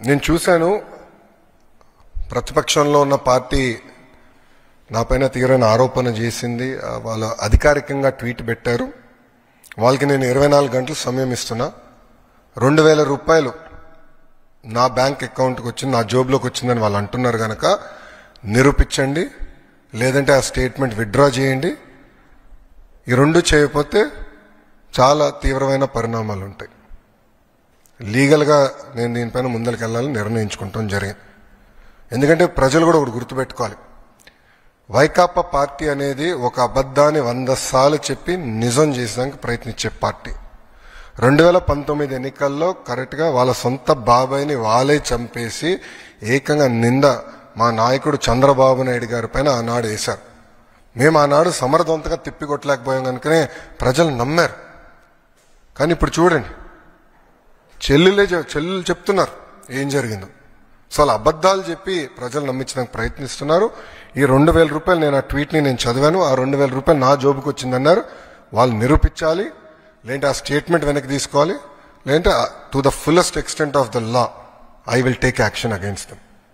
నేను చూశాను ప్రతిపక్షంలో ఉన్న పార్టీ నాపైన తీవ్రమైన ఆరోపణ చేసింది. వాళ్ళు అధికారికంగా ట్వీట్ పెట్టారు. వాళ్ళకి నేను 24 గంటలు సమయం ఇస్తున్నా. 2000 రూపాయలు నా బ్యాంక్ అకౌంట్కి వచ్చింది, నా జోబులోకి వచ్చిందని వాళ్ళు అంటున్నారు కనుక నిరూపించండి, లేదంటే ఆ స్టేట్మెంట్ విత్డ్రా చేయండి. ఈ రెండు చేయకపోతే చాలా తీవ్రమైన పరిణామాలు ఉంటాయి. లీగల్గా నేను దీనిపైన ముందరికి వెళ్ళాలని నిర్ణయించుకుంటాం జరిగింది. ఎందుకంటే ప్రజలు కూడా ఒకటి గుర్తుపెట్టుకోవాలి, వైకాపా పార్టీ అనేది ఒక అబద్ధాన్ని 100 సార్లు చెప్పి నిజం చేసేదానికి ప్రయత్నించే పార్టీ. 2019 ఎన్నికల్లో కరెక్ట్గా వాళ్ళ సొంత బాబాయిని వాళ్ళే చంపేసి ఏకంగా నింద మా నాయకుడు చంద్రబాబు నాయుడు గారి పైన ఆనాడు వేశారు. మేము ఆనాడు సమర్థవంతంగా తిప్పికొట్టలేకపోయాం కనుకనే ప్రజలు నమ్మారు. కానీ ఇప్పుడు చూడండి, చెల్లెలు చెప్తున్నారు ఏం జరిగిందో. సో అలా అబద్ధాలు చెప్పి ప్రజలు నమ్మించడానికి ప్రయత్నిస్తున్నారు. ఈ 2000 రూపాయలు నేను ఆ ట్వీట్ని నేను చదివాను. ఆ 2000 రూపాయలు నా జోబుకి వచ్చిందన్నారు. వాళ్ళు నిరూపించాలి, లేదంటే ఆ స్టేట్మెంట్ వెనక్కి తీసుకోవాలి, లేదంటే to the fullest extent of the law I will take action against them.